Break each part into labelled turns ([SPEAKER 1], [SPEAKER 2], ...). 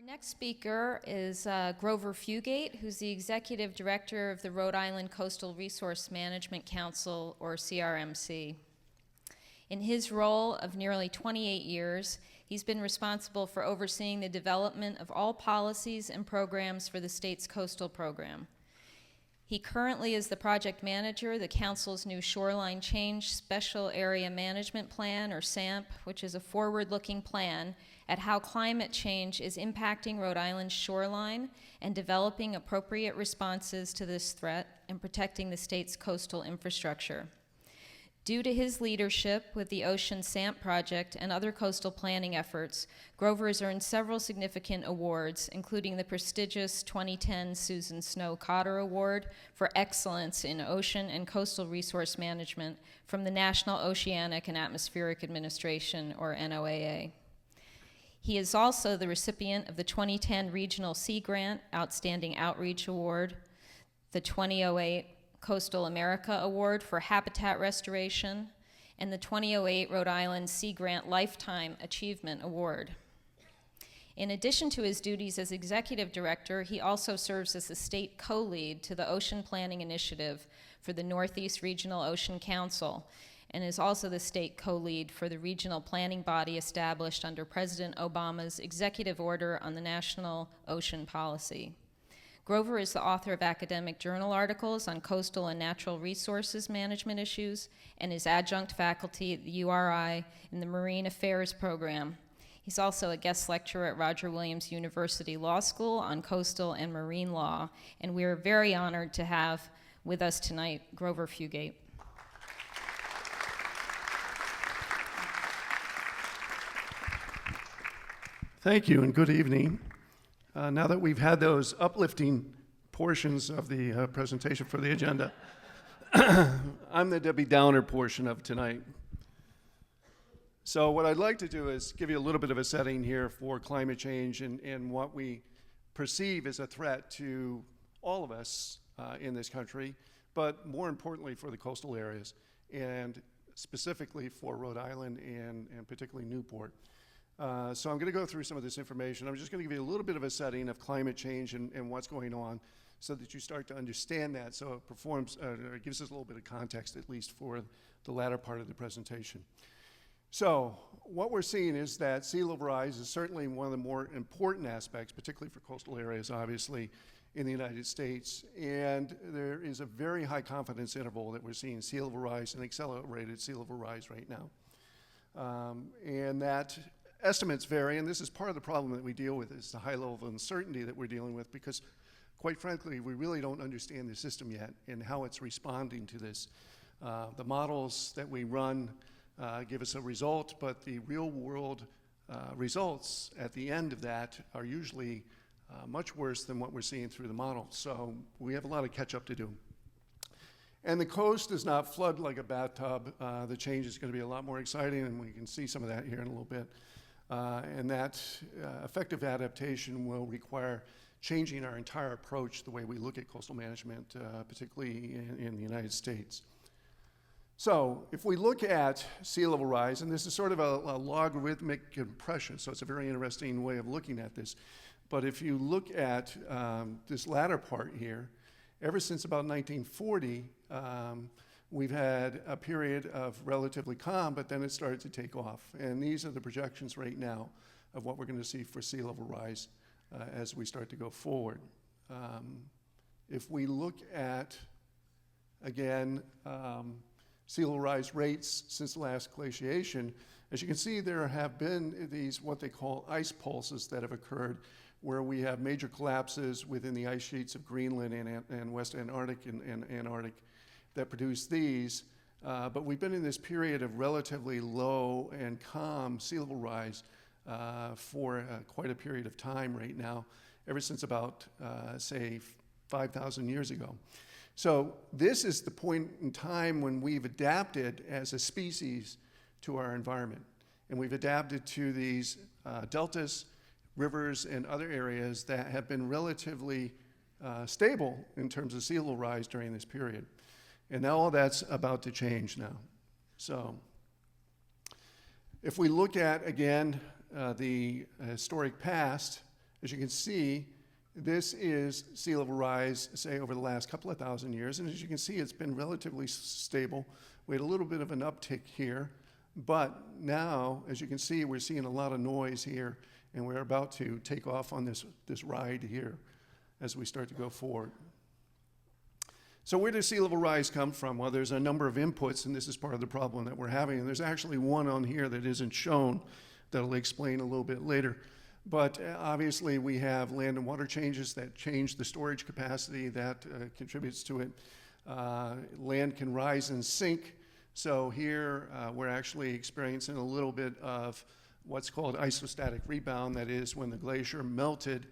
[SPEAKER 1] Next speaker is Grover Fugate, who's the Executive Director of the Rhode Island Coastal Resource Management Council, or CRMC. In his role of nearly 28 years, he's been responsible for overseeing the development of all policies and programs for the state's coastal program. He currently is the project manager of the Council's new Shoreline Change Special Area Management Plan, or SAMP, which is a forward-looking plan at how climate change is impacting Rhode Island's shoreline and developing appropriate responses to this threat and protecting the state's coastal infrastructure. Due to his leadership with the Ocean SAMP project and other coastal planning efforts, Grover has earned several significant awards, including the prestigious 2010 Susan Snow Cotter Award for Excellence in Ocean and Coastal Resource Management from the National Oceanic and Atmospheric Administration, or NOAA. He is also the recipient of the 2010 Regional Sea Grant Outstanding Outreach Award, the 2008 Coastal America Award for Habitat Restoration, and the 2008 Rhode Island Sea Grant Lifetime Achievement Award. In addition to his duties as Executive Director, he also serves as the state co-lead to the Ocean Planning Initiative for the Northeast Regional Ocean Council, and is also the state co-lead for the regional planning body established under President Obama's Executive Order on the National Ocean Policy. Grover is the author of academic journal articles on coastal and natural resources management issues and is adjunct faculty at the URI in the Marine Affairs program. He's also a guest lecturer at Roger Williams University Law School on coastal and marine law, and we are very honored to have with us tonight Grover Fugate.
[SPEAKER 2] Thank you and good evening. Now that we've had those uplifting portions of the presentation for the agenda, I'm the Debbie Downer portion of tonight. So what I'd like to do is give you a little bit of a setting here for climate change and what we perceive as a threat to all of us in this country, but more importantly for the coastal areas, and specifically for Rhode Island and particularly Newport. So I'm going to go through some of this information. I'm just going to give you a little bit of a setting of climate change and what's going on so that you start to understand that, so it performs, it gives us a little bit of context, at least for the latter part of the presentation. So what we're seeing is that sea level rise is certainly one of the more important aspects, particularly for coastal areas, obviously, in the United States. And there is a very high confidence interval that we're seeing sea level rise and accelerated sea level rise right now. And that estimates vary, and this is part of the problem that we deal with, is the high level of uncertainty that we're dealing with, because quite frankly, we really don't understand the system yet and how it's responding to this. The models that we run give us a result, but the real world results at the end of that are usually much worse than what we're seeing through the model. So we have a lot of catch up to do. And the coast does not flood like a bathtub. The change is going to be a lot more exciting, and we can see some of that here in a little bit. And that effective adaptation will require changing our entire approach, the way we look at coastal management, particularly in the United States. So if we look at sea level rise, and this is sort of a logarithmic compression, so it's a very interesting way of looking at this. But if you look at this latter part here, ever since about 1940, we've had a period of relatively calm, but then it started to take off. And these are the projections right now of what we're going to see for sea level rise as we start to go forward. If we look at, again, sea level rise rates since the last glaciation, as you can see, there have been these what they call ice pulses that have occurred, where we have major collapses within the ice sheets of Greenland and West Antarctic and Antarctic that produce these, but we've been in this period of relatively low and calm sea level rise for quite a period of time right now, ever since about, say, 5,000 years ago. So this is the point in time when we've adapted as a species to our environment, and we've adapted to these deltas, rivers, and other areas that have been relatively stable in terms of sea level rise during this period. And now all that's about to change now. So if we look at, again, the historic past, As you can see, this is sea level rise, say, over the last couple of thousand years. And as you can see, it's been relatively stable. We had a little bit of an uptick here. But now, as you can see, we're seeing a lot of noise here, and we're about to take off on this ride here as we start to go forward. So where does sea level rise come from? Well, there's a number of inputs, and this is part of the problem that we're having. And there's actually one on here that isn't shown that I'll explain a little bit later. But obviously, we have land and water changes that change the storage capacity that contributes to it. Land can rise and sink. So here, we're actually experiencing a little bit of what's called isostatic rebound. That is, when the glacier melted,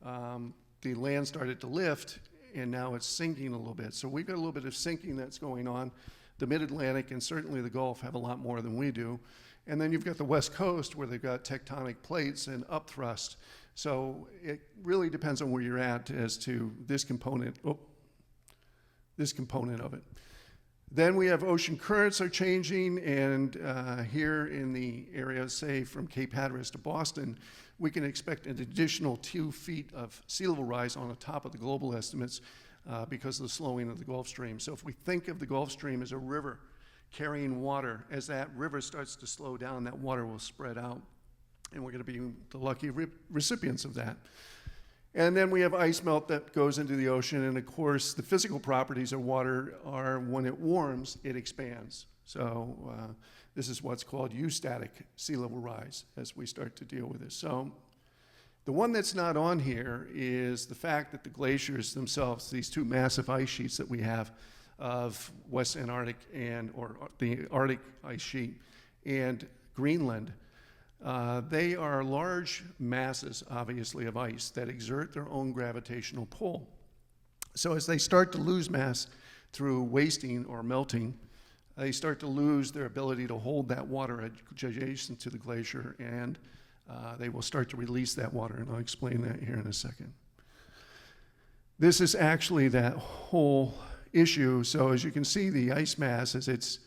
[SPEAKER 2] the land started to lift, and now it's sinking a little bit. So we've got a little bit of sinking that's going on. The Mid-Atlantic and certainly the Gulf have a lot more than we do. And then you've got the West Coast where they've got tectonic plates and upthrust. So it really depends on where you're at as to this component of it. Then we have ocean currents are changing, and here in the area, say from Cape Hatteras to Boston, we can expect an additional 2 feet of sea level rise on the top of the global estimates because of the slowing of the Gulf Stream. So if we think of the Gulf Stream as a river carrying water, as that river starts to slow down, that water will spread out, and we're going to be the lucky recipients of that. And then we have ice melt that goes into the ocean, and of course, the physical properties of water are when it warms, it expands. So this is what's called eustatic sea level rise as we start to deal with this. So the one that's not on here is the fact that the glaciers themselves, these 2 massive ice sheets that we have of West Antarctic or the Arctic ice sheet and Greenland, they are large masses, obviously, of ice that exert their own gravitational pull. So as they start to lose mass through wasting or melting, they start to lose their ability to hold that water adjacent to the glacier, and they will start to release that water, and I'll explain that here in a second. This is actually that whole issue. So as you can see, the ice mass, as it's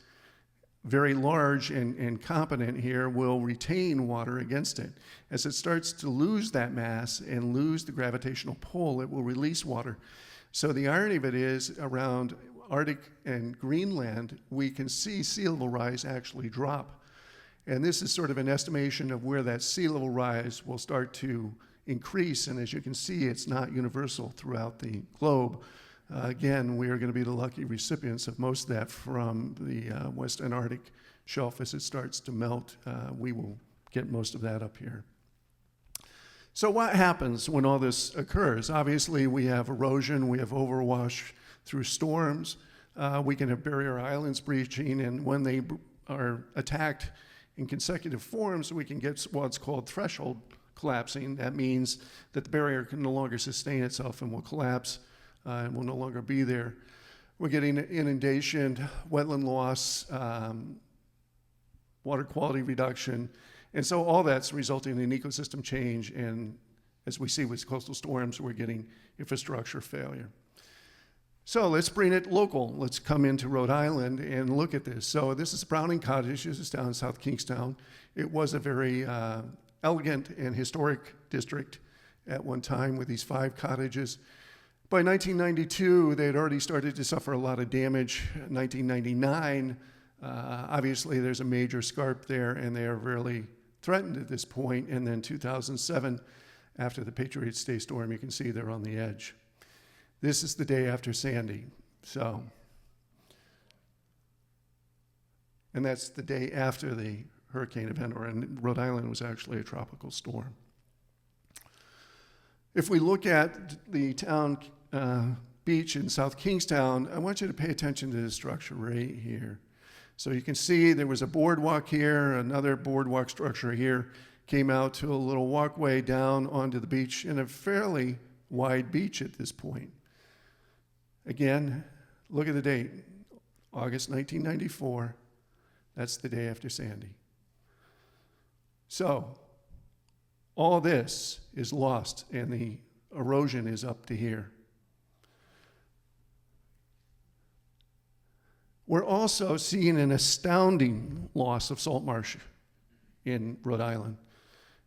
[SPEAKER 2] very large and competent here, will retain water against it. As it starts to lose that mass and lose the gravitational pull, it will release water. So the irony of it is, around Arctic and Greenland, we can see sea level rise actually drop. And this is sort of an estimation of where that sea level rise will start to increase. And as you can see, it's not universal throughout the globe. Again, we are going to be the lucky recipients of most of that from the West Antarctic shelf. As it starts to melt, we will get most of that up here. So what happens when all this occurs? Obviously, we have erosion, we have overwash through storms, we can have barrier islands breaching, and when they are attacked in consecutive forms, we can get what's called threshold collapsing. That means that the barrier can no longer sustain itself and will collapse. And will no longer be there. We're getting inundation, wetland loss, water quality reduction, and so all that's resulting in ecosystem change, and as we see with coastal storms, we're getting infrastructure failure. So let's bring it local. Let's come into Rhode Island and look at this. So this is Browning Cottage. This is down in South Kingstown. It was a very elegant and historic district at one time with these 5 cottages. By 1992, they had already started to suffer a lot of damage. 1999, obviously there's a major scarp there, and they are really threatened at this point. And then 2007, after the Patriots Day storm, you can see they're on the edge. This is the day after Sandy. And that's the day after the hurricane event, or in Rhode Island was actually a tropical storm. If we look at the town beach in South Kingstown, I want you to pay attention to this structure right here. So you can see there was a boardwalk here, another boardwalk structure here, came out to a little walkway down onto the beach in a fairly wide beach at this point. Again, look at the date, August 1994. That's the day after Sandy. So all this is lost, and the erosion is up to here. We're also seeing an astounding loss of salt marsh in Rhode Island.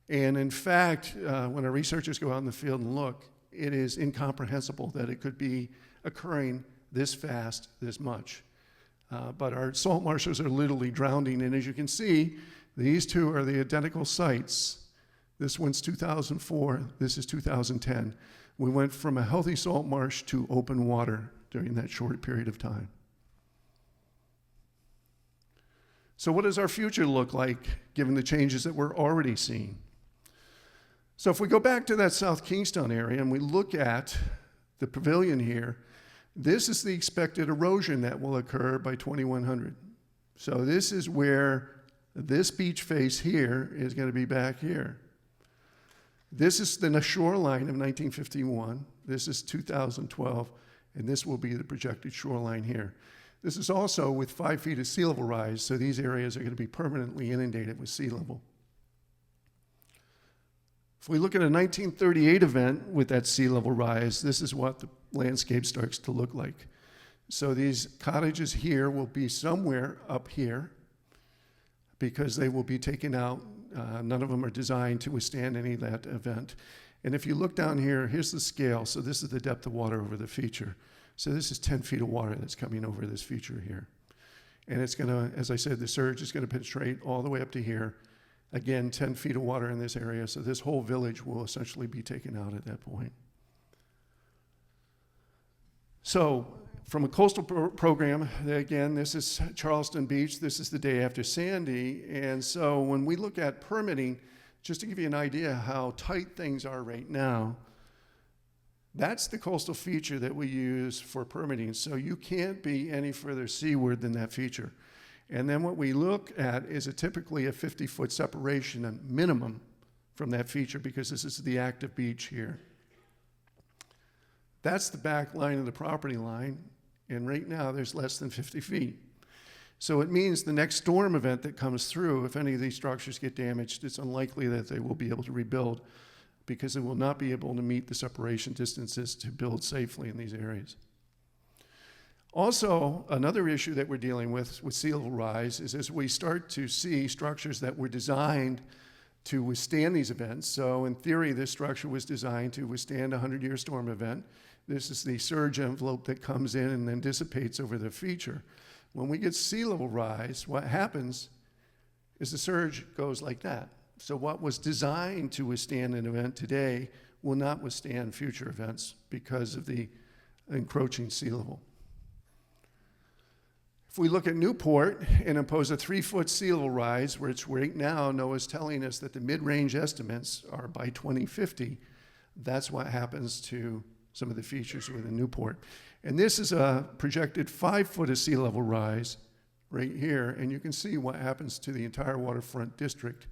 [SPEAKER 2] And in fact, when our researchers go out in the field and look, it is incomprehensible that it could be occurring this fast, this much. But our salt marshes are literally drowning, and as you can see, these two are the identical sites. This one's 2004, this is 2010. We went from a healthy salt marsh to open water during that short period of time. So what does our future look like given the changes that we're already seeing? So if we go back to that South Kingstown area and we look at the pavilion here, this is the expected erosion that will occur by 2100. So this is where this beach face here is going to be back here. This is the shoreline of 1951. This is 2012, and this will be the projected shoreline here. This is also with 5 feet of sea level rise, so these areas are going to be permanently inundated with sea level. If we look at a 1938 event with that sea level rise, this is what the landscape starts to look like. So these cottages here will be somewhere up here because they will be taken out. None of them are designed to withstand any of that event. And if you look down here, here's the scale. So this is the depth of water over the feature. So this is 10 feet of water that's coming over this feature here. And it's going to, as I said, the surge is going to penetrate all the way up to here. Again, 10 feet of water in this area. So this whole village will essentially be taken out at that point. So from a coastal program, again, this is Charleston Beach. This is the day after Sandy. And so when we look at permitting, just to give you an idea how tight things are right now, that's the coastal feature that we use for permitting. So you can't be any further seaward than that feature. And then what we look at is typically a 50-foot separation, a minimum, from that feature because this is the active beach here. That's the back line of the property line, and right now there's less than 50 feet. So it means the next storm event that comes through, if any of these structures get damaged, it's unlikely that they will be able to rebuild because they will not be able to meet the separation distances to build safely in these areas. Also, another issue that we're dealing with sea level rise is as we start to see structures that were designed to withstand these events. So in theory, this structure was designed to withstand a 100-year storm event. This is the surge envelope that comes in and then dissipates over the feature. When we get sea level rise, what happens is the surge goes like that. So what was designed to withstand an event today will not withstand future events because of the encroaching sea level. If we look at Newport and impose a 3-foot sea level rise, which right now NOAA's telling us that the mid-range estimates are by 2050, that's what happens to some of the features within Newport. And this is a projected 5-foot of sea level rise right here, and you can see what happens to the entire waterfront district.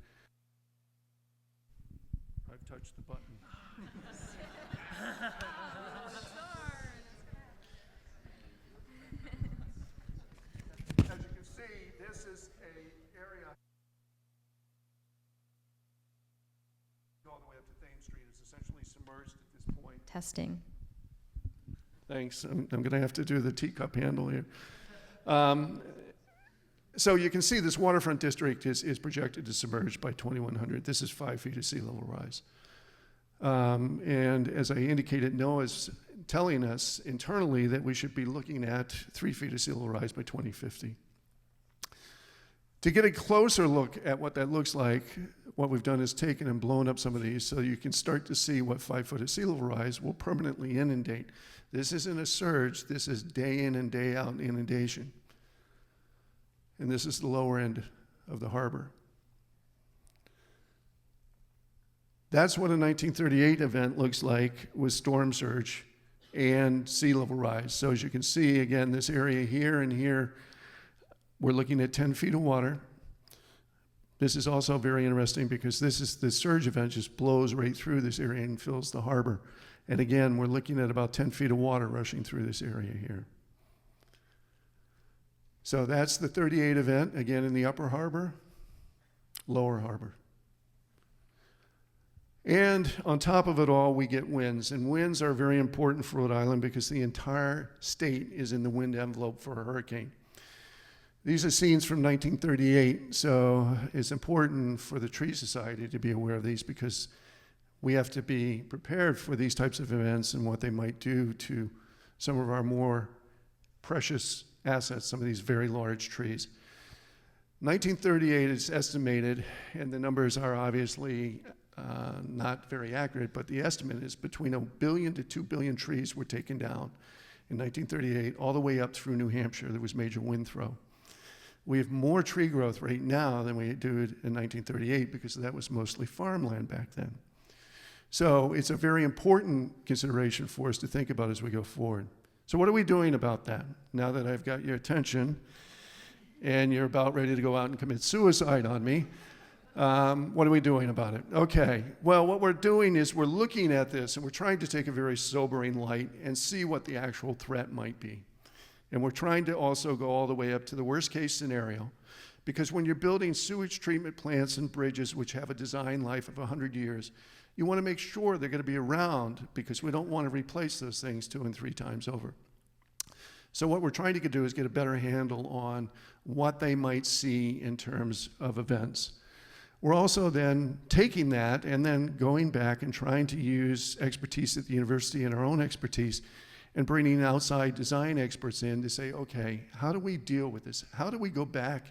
[SPEAKER 2] I've touched the button. As you can see, this is an area all the way up to Thames Street. It's essentially submerged at this point.
[SPEAKER 1] Testing.
[SPEAKER 2] Thanks. I'm going to have to do the teacup handle here. So you can see this waterfront district is projected to submerge by 2100. This is 5 feet of sea level rise. And as I indicated, NOAA's telling us internally that we should be looking at 3 feet of sea level rise by 2050. To get a closer look at what that looks like, what we've done is taken and blown up some of these so you can start to see what 5 foot of sea level rise will permanently inundate. This isn't a surge, this is day in and day out inundation. And this is the lower end of the harbor. That's what a 1938 event looks like with storm surge and sea level rise. So as you can see, again, this area here and here, we're looking at 10 feet of water. This is also very interesting because the surge event just blows right through this area and fills the harbor. And again, we're looking at about 10 feet of water rushing through this area here. So that's the 38 event, again in the upper harbor, lower harbor. And on top of it all, we get winds. And winds are very important for Rhode Island because the entire state is in the wind envelope for a hurricane. These are scenes from 1938, so it's important for the Tree Society to be aware of these because we have to be prepared for these types of events and what they might do to some of our more precious assets, some of these very large trees. 1938 is estimated, and the numbers are obviously not very accurate, but the estimate is between 1 billion to 2 billion trees were taken down in 1938, all the way up through New Hampshire. There was major wind throw. We have more tree growth right now than we do in 1938 because that was mostly farmland back then. So it's a very important consideration for us to think about as we go forward. So what are we doing about that? Now that I've got your attention and you're about ready to go out and commit suicide on me, what are we doing about it? Okay, well, what we're doing is we're looking at this and we're trying to take a very sobering light and see what the actual threat might be. And we're trying to also go all the way up to the worst case scenario, because when you're building sewage treatment plants and bridges which have a design life of 100 years, you want to make sure they're going to be around because we don't want to replace those things 2 and 3 times over. So what we're trying to do is get a better handle on what they might see in terms of events. We're also then taking that and then going back and trying to use expertise at the university and our own expertise and bringing outside design experts in to say, okay, how do we deal with this? How do we go back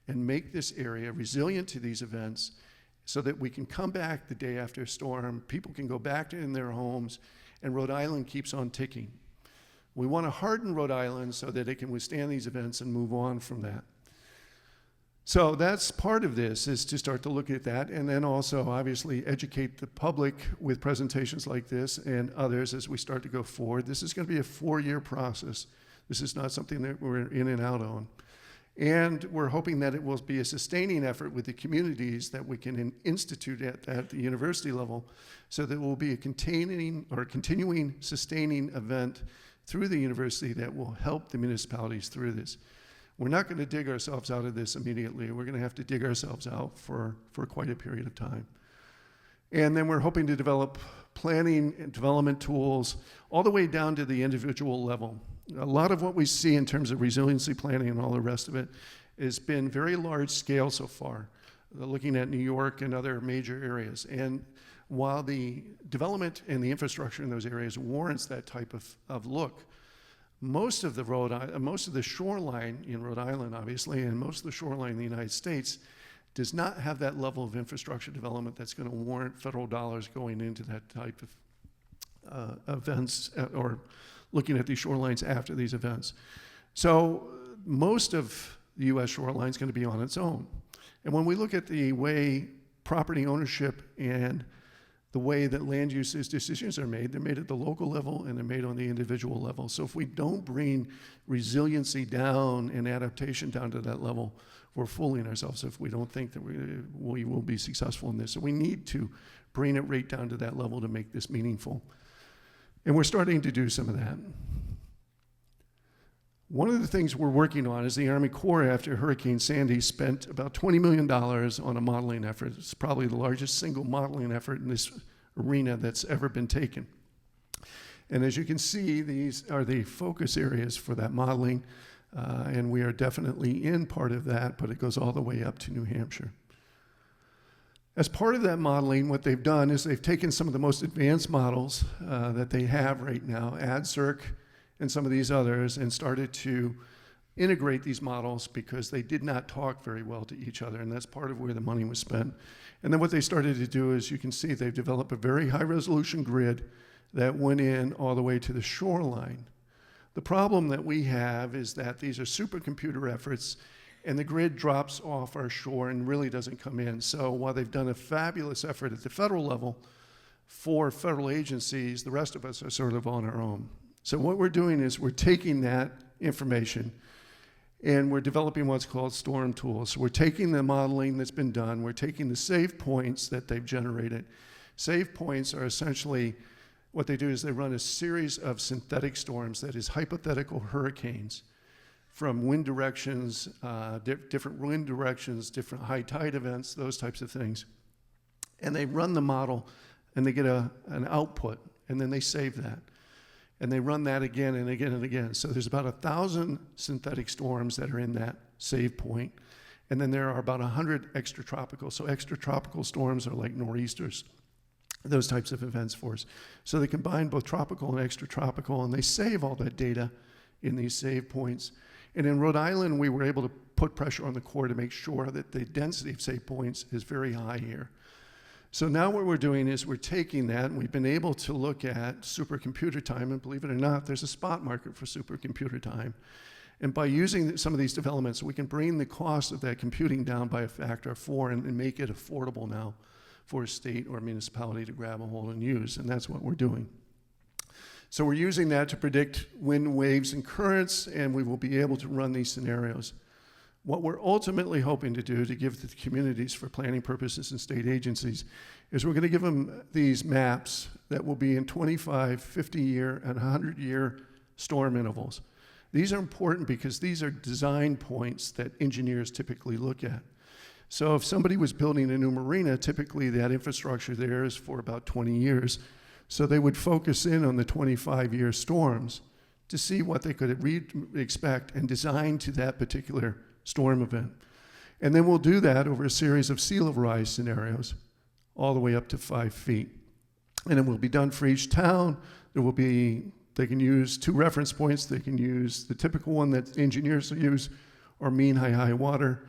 [SPEAKER 2] and make this area resilient to these events so that we can come back the day after a storm, people can go back in their homes, and Rhode Island keeps on ticking. We want to harden Rhode Island so that it can withstand these events and move on from that. So that's part of this, is to start to look at that, and then also obviously educate the public with presentations like this and others as we start to go forward. This is going to be a 4-year process. This is not something that we're in and out on. And we're hoping that it will be a sustaining effort with the communities that we can institute at the university level, so that it will be a continuing sustaining event through the university that will help the municipalities through this. We're not going to dig ourselves out of this immediately. We're going to have to dig ourselves out for quite a period of time. And then we're hoping to develop planning and development tools all the way down to the individual level. A lot of what we see in terms of resiliency planning and all the rest of it has been very large scale so far, looking at New York and other major areas. And while the development and the infrastructure in those areas warrants that type of look, most of the shoreline in Rhode Island, obviously, and most of the shoreline in the United States does not have that level of infrastructure development that's going to warrant federal dollars going into that type of events or looking at these shorelines after these events. So most of the U.S. shoreline is going to be on its own. And when we look at the way property ownership and the way that land use decisions are made, they're made at the local level and they're made on the individual level. So if we don't bring resiliency down and adaptation down to that level, we're fooling ourselves if we don't think that we will be successful in this. So we need to bring it right down to that level to make this meaningful. And we're starting to do some of that. One of the things we're working on is the Army Corps, after Hurricane Sandy, spent about $20 million on a modeling effort. It's probably the largest single modeling effort in this arena that's ever been taken. And as you can see, these are the focus areas for that modeling, and we are definitely in part of that, but it goes all the way up to New Hampshire. As part of that modeling, what they've done is they've taken some of the most advanced models that they have right now, AdCirc, and some of these others, and started to integrate these models because they did not talk very well to each other, and that's part of where the money was spent. And then what they started to do is, you can see they've developed a very high-resolution grid that went in all the way to the shoreline. The problem that we have is that these are supercomputer efforts, and the grid drops off our shore and really doesn't come in. So while they've done a fabulous effort at the federal level for federal agencies, the rest of us are sort of on our own. So what we're doing is we're taking that information and we're developing what's called storm tools. So we're taking the modeling that's been done, we're taking the save points that they've generated. Save points are essentially, what they do is they run a series of synthetic storms, that is hypothetical hurricanes, from wind directions, different wind directions, different high tide events, those types of things. And they run the model and they get an output, and then they save that. And they run that again and again and again. So there's about 1,000 synthetic storms that are in that save point. And then there are about 100 extratropical. So extratropical storms are like nor'easters, those types of events for us. So they combine both tropical and extratropical, and they save all that data in these save points. And in Rhode Island, we were able to put pressure on the core to make sure that the density of save points is very high here. So now what we're doing is we're taking that, and we've been able to look at supercomputer time, and believe it or not, there's a spot market for supercomputer time. And by using some of these developments, we can bring the cost of that computing down by a factor of 4 and make it affordable now for a state or a municipality to grab a hold and use, and that's what we're doing. So we're using that to predict wind, waves, and currents, and we will be able to run these scenarios. What we're ultimately hoping to do to give to the communities for planning purposes and state agencies is we're going to give them these maps that will be in 25, 50-year, and 100-year storm intervals. These are important because these are design points that engineers typically look at. So if somebody was building a new marina, typically that infrastructure there is for about 20 years. So they would focus in on the 25-year storms to see what they could expect and design to that particular storm event. And then we'll do that over a series of sea level rise scenarios, all the way up to 5 feet. And it will be done for each town. There will be, they can use 2 reference points. They can use the typical one that engineers use, or mean high water.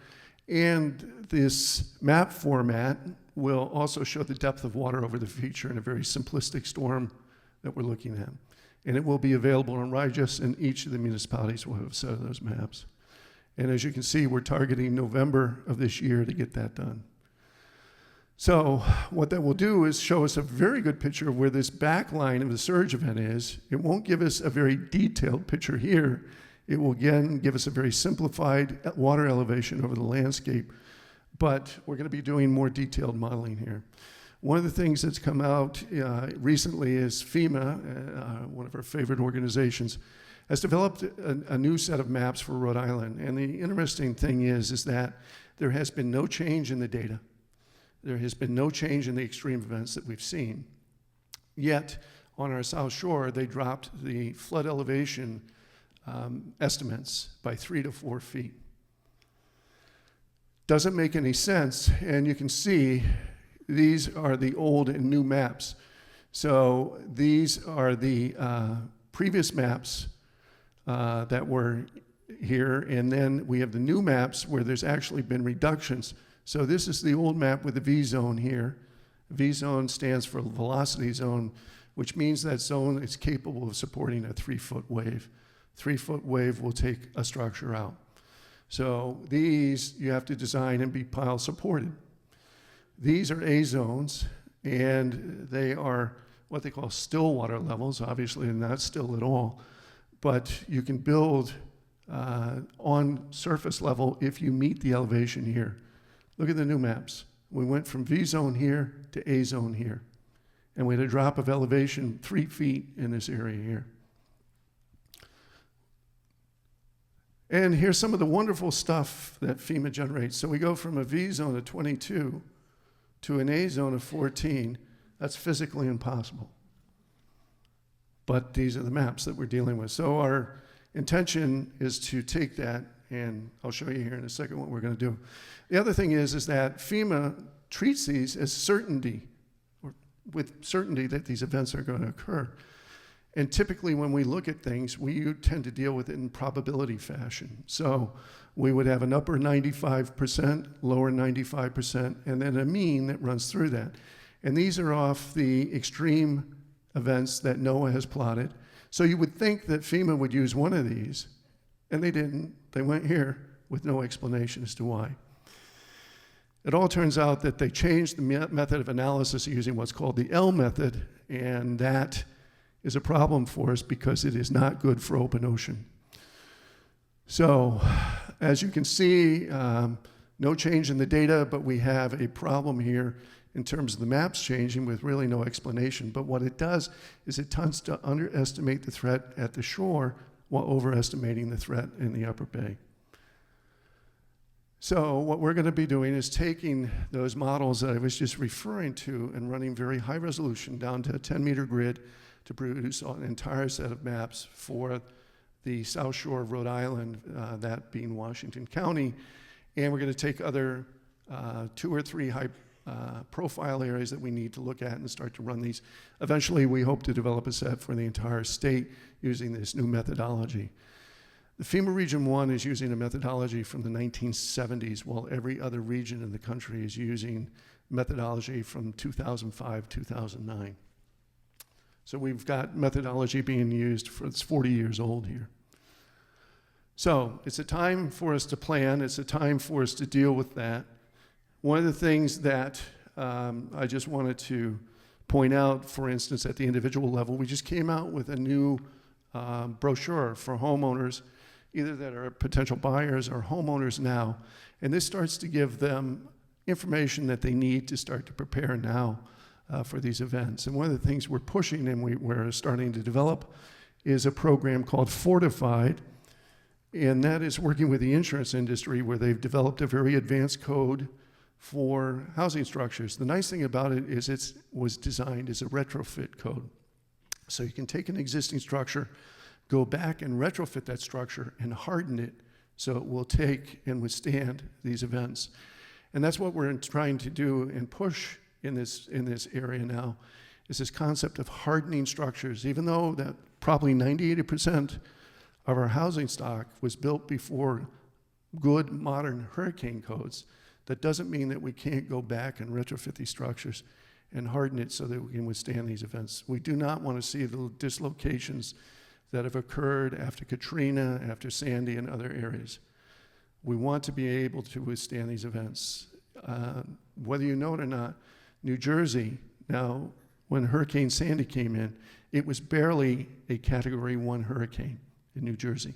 [SPEAKER 2] And this map format will also show the depth of water over the feature in a very simplistic storm that we're looking at. And it will be available on RIGES, and each of the municipalities will have a set of those maps. And as you can see, we're targeting November of this year to get that done. So what that will do is show us a very good picture of where this back line of the surge event is. It won't give us a very detailed picture here. It will again give us a very simplified water elevation over the landscape, but we're going to be doing more detailed modeling here. One of the things that's come out recently is FEMA, one of our favorite organizations, has developed a new set of maps for Rhode Island. And the interesting thing is that there has been no change in the data. There has been no change in the extreme events that we've seen. Yet, on our south shore, they dropped the flood elevation estimates by 3 to 4 feet. Doesn't make any sense, and you can see these are the old and new maps. So these are the previous maps that were here, and then we have the new maps where there's actually been reductions. So this is the old map with the V zone here. V zone stands for velocity zone, which means that zone is capable of supporting a 3-foot wave. 3-foot wave will take a structure out. So these you have to design and be pile supported. These are A zones, and they are what they call still water levels. Obviously, they're not still at all, but you can build on surface level if you meet the elevation here. Look at the new maps. We went from V zone here to A zone here, and we had a drop of elevation 3 feet in this area here. And here's some of the wonderful stuff that FEMA generates. So we go from a V zone of 22 to an A zone of 14. That's physically impossible. But these are the maps that we're dealing with. So our intention is to take that, and I'll show you here in a second what we're going to do. The other thing is that FEMA treats these as certainty, or with certainty that these events are going to occur. And typically when we look at things, we tend to deal with it in probability fashion. So we would have an upper 95%, lower 95%, and then a mean that runs through that. And these are off the extreme events that NOAA has plotted. So you would think that FEMA would use one of these, and they didn't. They went here with no explanation as to why. It all turns out that they changed the method of analysis using what's called the L method, and that is a problem for us because it is not good for open ocean. So, as you can see, no change in the data, but we have a problem here in terms of the maps changing with really no explanation. But what it does is it tends to underestimate the threat at the shore while overestimating the threat in the upper bay. So what we're going to be doing is taking those models that I was just referring to and running very high resolution down to a 10-meter grid to produce an entire set of maps for the South Shore of Rhode Island, that being Washington County, and we're going to take other 2 or 3 high profile areas that we need to look at and start to run these. Eventually, we hope to develop a set for the entire state using this new methodology. The FEMA Region 1 is using a methodology from the 1970s, while every other region in the country is using methodology from 2005, 2009. So we've got methodology being used for, it's 40 years old here. So it's a time for us to plan. It's a time for us to deal with that. One of the things that I just wanted to point out, for instance, at the individual level, we just came out with a new brochure for homeowners, either that are potential buyers or homeowners now. And this starts to give them information that they need to start to prepare now for these events. And one of the things we're pushing and we're starting to develop is a program called Fortified. And that is working with the insurance industry, where they've developed a very advanced code for housing structures. The nice thing about it is it was designed as a retrofit code. So you can take an existing structure, go back and retrofit that structure and harden it so it will take and withstand these events. And that's what we're trying to do and push in this area now, is this concept of hardening structures. Even though that probably 98% of our housing stock was built before good modern hurricane codes, that doesn't mean that we can't go back and retrofit these structures and harden it so that we can withstand these events. We do not want to see the dislocations that have occurred after Katrina, after Sandy, and other areas. We want to be able to withstand these events. Whether you know it or not, New Jersey, now, when Hurricane Sandy came in, it was barely a Category 1 hurricane in New Jersey.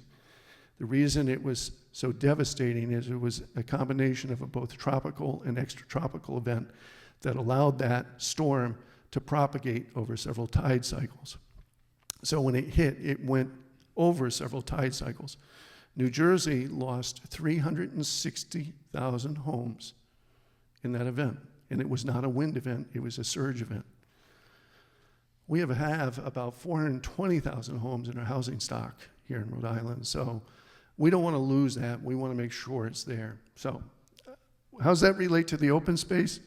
[SPEAKER 2] The reason it was so devastating is it was a combination of a both tropical and extratropical event that allowed that storm to propagate over several tide cycles. So when it hit, it went over several tide cycles. New Jersey lost 360,000 homes in that event. And it was not a wind event, it was a surge event. We have about 420,000 homes in our housing stock here in Rhode Island. So we don't want to lose that. We want to make sure it's there. So how does that relate to the open space?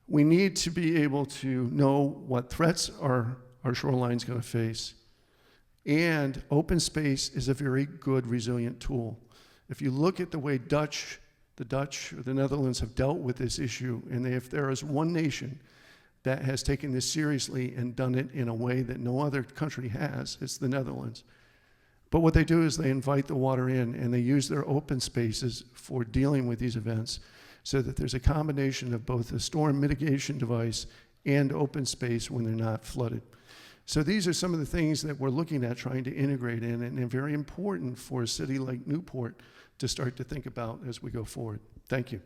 [SPEAKER 2] We need to be able to know what threats our shoreline's going to face. And open space is a very good resilient tool. If you look at the way the Dutch or the Netherlands have dealt with this issue, and if there is one nation that has taken this seriously and done it in a way that no other country has, it's the Netherlands. But what they do is they invite the water in, and they use their open spaces for dealing with these events, so that there's a combination of both a storm mitigation device and open space when they're not flooded. So these are some of the things that we're looking at trying to integrate in, and very important for a city like Newport to start to think about as we go forward. Thank you.